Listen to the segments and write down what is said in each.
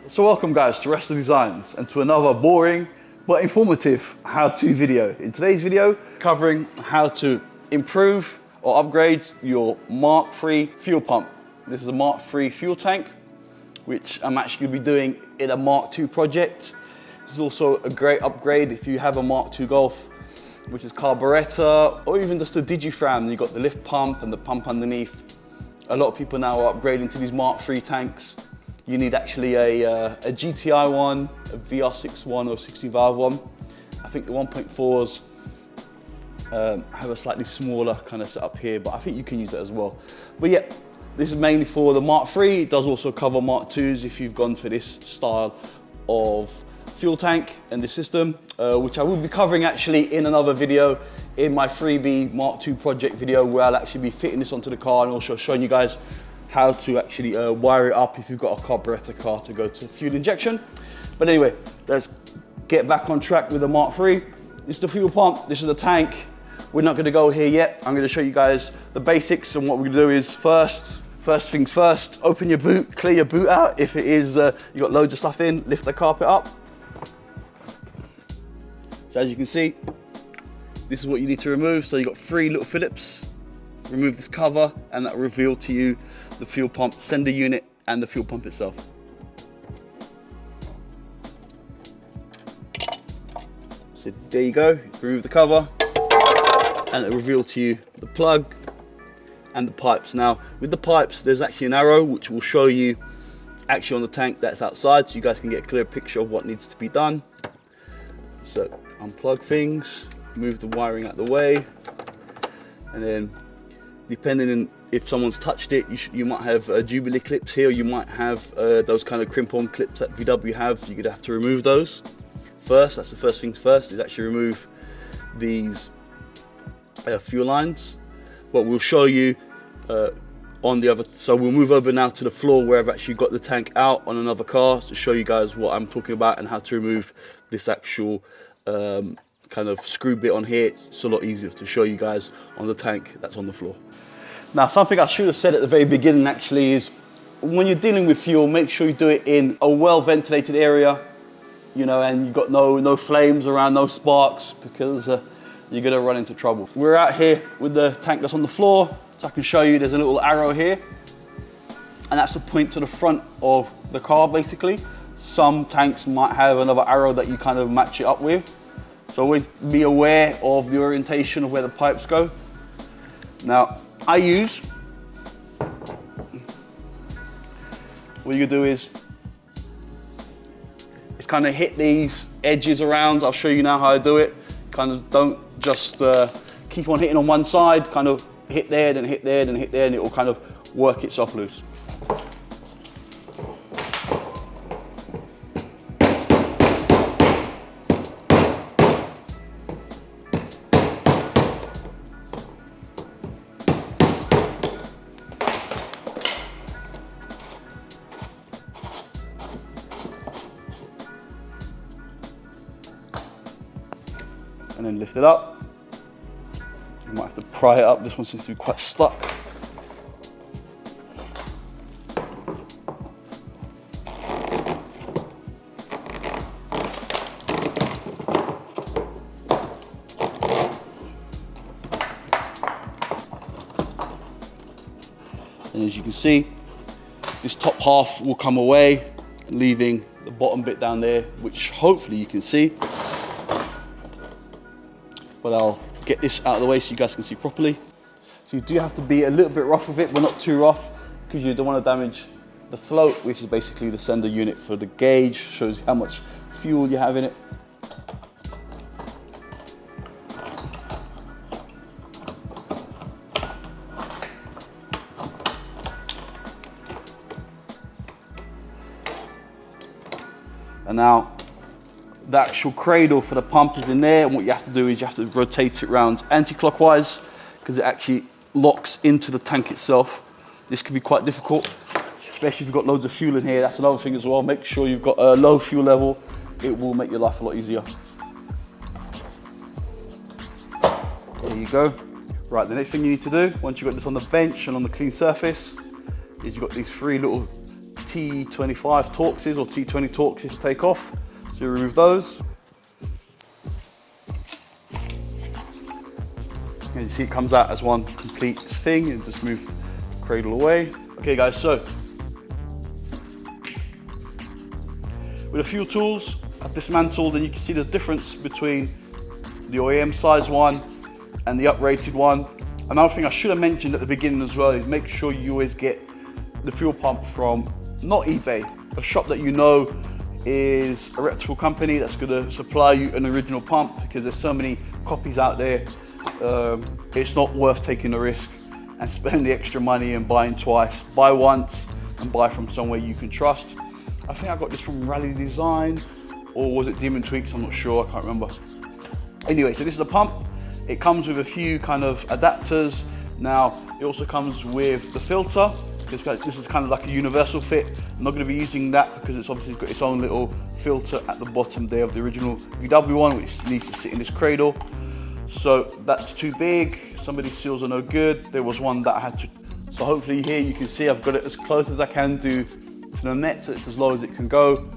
So welcome guys to Wrestler Designs and to another boring but informative how-to video. In today's video, covering how to improve or upgrade your Mark III fuel pump. This is a Mark III fuel tank, which I'm actually going to be doing in a Mark II project. This is also a great upgrade if you have a Mark II Golf, which is carburetor, or even just a DigiFram. You've got the lift pump and the pump underneath. A lot of people now are upgrading to these Mark III tanks. You need actually a GTI one, a VR6 one, or a 16 valve one. I think the 1.4s have a slightly smaller kind of setup here, but I think you can use that as well. But yeah, this is mainly for the Mark III. It does also cover Mark IIs if you've gone for this style of fuel tank and the system, which I will be covering actually in another video, in my freebie Mark II project video, where I'll actually be fitting this onto the car and also showing you guys how to actually wire it up if you've got a carburetor car to go to fuel injection. But anyway, let's get back on track with the Mark III. This is the fuel pump, this is the tank. We're not gonna go here yet. I'm gonna show you guys the basics, and what we're gonna do is first things first, open your boot, clear your boot out. If it is, you've got loads of stuff in, lift the carpet up. So as you can see, this is what you need to remove. So you've got 3 little Phillips. Remove this cover and that will reveal to you the fuel pump sender unit and the fuel pump itself. So there you go, remove the cover and it will reveal to you the plug and the pipes. Now with the pipes, there's actually an arrow which will show you actually on the tank that's outside, so you guys can get a clear picture of what needs to be done. So unplug things, move the wiring out the way, and then depending on if someone's touched it, you might have Jubilee clips here, or you might have those kind of crimp-on clips that VW have. You're gonna have to remove those first. That's the first things first, is actually remove these fuel lines. But we'll show you on the other, so we'll move over now to the floor where I've actually got the tank out on another car to show you guys what I'm talking about and how to remove this actual kind of screw bit on here. It's a lot easier to show you guys on the tank that's on the floor. Now, something I should have said at the very beginning actually is, when you're dealing with fuel, make sure you do it in a well-ventilated area, you know, and you've got no flames around, no sparks, because you're gonna run into trouble. We're out here with the tank that's on the floor, so I can show you there's a little arrow here, and that's a point to the front of the car, basically. Some tanks might have another arrow that you kind of match it up with. So always be aware of the orientation of where the pipes go. Now, what you do is kind of hit these edges around. I'll show you now how I do it. Kind of don't just keep on hitting on one side, kind of hit there, then hit there, then hit there, and it will kind of work itself loose. And then lift it up. You might have to pry it up. This one seems to be quite stuck. And as you can see, this top half will come away, leaving the bottom bit down there, which hopefully you can see. But I'll get this out of the way so you guys can see properly. So you do have to be a little bit rough with it, but not too rough, because you don't want to damage the float, which is basically the sender unit for the gauge, shows you how much fuel you have in it. And now the actual cradle for the pump is in there, and what you have to do is you have to rotate it around anti-clockwise, because it actually locks into the tank itself. This can be quite difficult, especially if you've got loads of fuel in here. That's another thing as well. Make sure you've got a low fuel level. It will make your life a lot easier. There you go. Right, the next thing you need to do, once you've got this on the bench and on the clean surface, is you've got these 3 little T25 Torxes or T20 Torxes to take off. So you remove those. And you see it comes out as one complete thing, and just move the cradle away. Okay guys, so with the fuel tools, I've dismantled, and you can see the difference between the OEM size one and the uprated one. Another thing I should have mentioned at the beginning as well is make sure you always get the fuel pump from not eBay, a shop that you know is a reputable company that's going to supply you an original pump, because there's so many copies out there. It's not worth taking the risk and spending the extra money and buying twice. Buy once and buy from somewhere you can trust. I think I got this from Rally Design, or was it Demon Tweaks? I'm not sure, I can't remember. Anyway, so this is the pump. It comes with a few kind of adapters. Now, it also comes with the filter. This is kind of like a universal fit. I'm not going to be using that because it's obviously got its own little filter at the bottom there of the original VW one, which needs to sit in this cradle. So that's too big. Some of these seals are no good. There was one that I had to, so hopefully here you can see I've got it as close as I can to the net, so it's as low as it can go.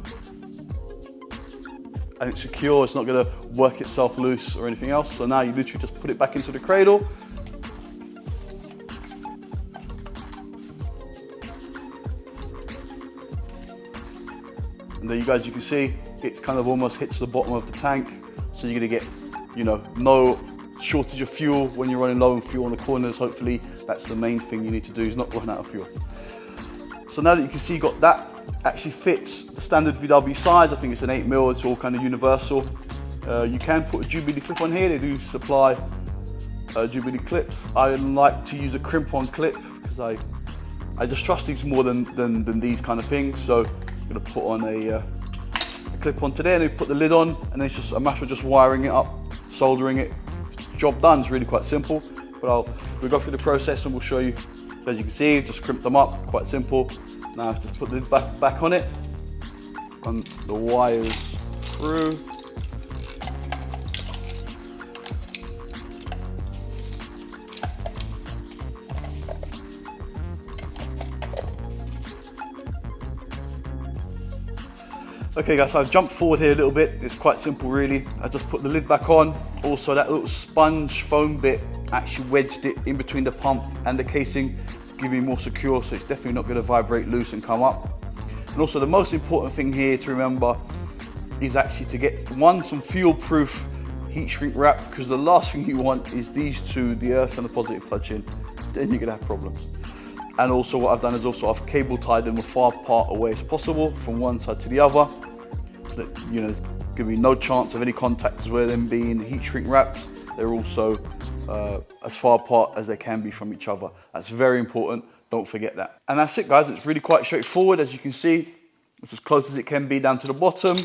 And it's secure, it's not going to work itself loose or anything else. So now you literally just put it back into the cradle. And there you guys, you can see it's kind of almost hits the bottom of the tank. So you're going to get, you know, no shortage of fuel when you're running low on fuel on the corners. Hopefully that's the main thing you need to do, is not run out of fuel. So now that you can see you got that, actually fits the standard VW size. I think it's an 8mm, it's all kind of universal. You can put a Jubilee clip on here. They do supply Jubilee clips. I like to use a crimp-on clip because I just trust these more than these kind of things. So I'm going to put on a clip on today, and then put the lid on, and then it's just a matter of just wiring it up, soldering it. Job done. It's really quite simple. But we'll go through the process and we'll show you. So as you can see, just crimp them up, quite simple. Now just put the lid back on it, run the wires through. Okay guys, so I've jumped forward here a little bit. It's quite simple really. I just put the lid back on. Also that little sponge foam bit actually wedged it in between the pump and the casing, giving me more secure, so it's definitely not going to vibrate loose and come up. And also the most important thing here to remember is actually to get some fuel proof heat shrink wrap, because the last thing you want is these two, the earth and the positive touching. Then you're going to have problems. And also what I've done is also I've cable tied them as far apart away as possible from one side to the other, so that, you know, there's going to be no chance of any contacts where them being heat shrink wrapped. They're also as far apart as they can be from each other. That's very important, don't forget that. And that's it guys, it's really quite straightforward. As you can see, it's as close as it can be down to the bottom.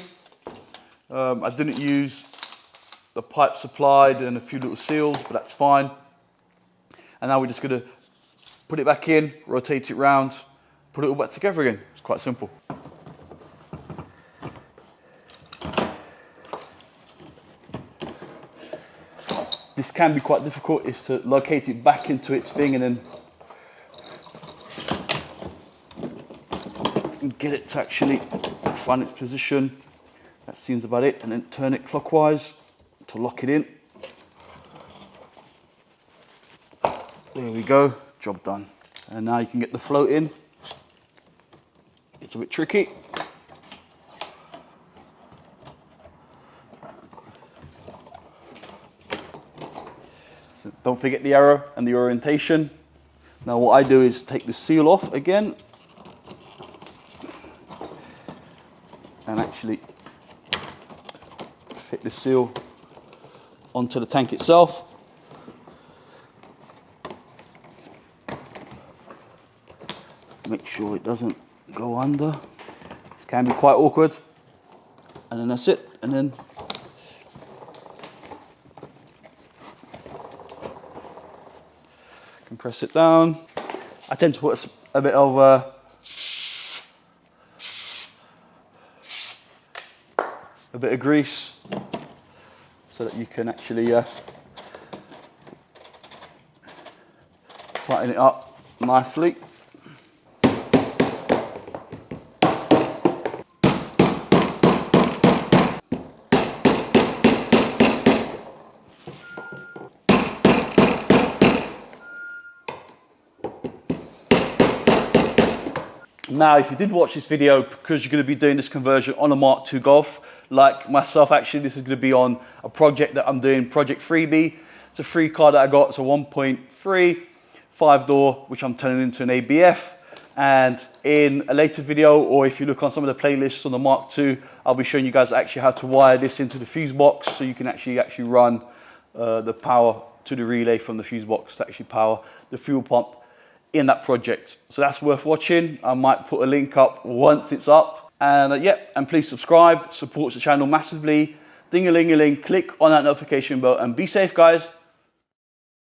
I didn't use the pipe supplied and a few little seals, but that's fine. And now we're just going to put it back in, rotate it round, put it all back together again. It's quite simple. This can be quite difficult, is to locate it back into its thing and then get it to actually find its position. That seems about it. And then turn it clockwise to lock it in. There we go, job done. And now you can get the float in. It's a bit tricky. So don't forget the arrow and the orientation. Now what I do is take the seal off again and actually fit the seal onto the tank itself. Make sure it doesn't go under. This can be quite awkward. And then that's it. And then compress it down. I tend to put a bit of grease so that you can actually tighten it up nicely. Now, if you did watch this video, because you're going to be doing this conversion on a Mark II Golf, like myself, actually, this is going to be on a project that I'm doing, Project Freebie. It's a free car that I got. It's a 1.3 5-door, which I'm turning into an ABF. And in a later video, or if you look on some of the playlists on the Mark II, I'll be showing you guys actually how to wire this into the fuse box, so you can actually run the power to the relay from the fuse box to actually power the fuel pump in that project. So that's worth watching. I might put a link up once it's up. And yeah, and please subscribe, supports the channel massively. Ding-a-ling-a-ling, click on that notification bell, and be safe, guys.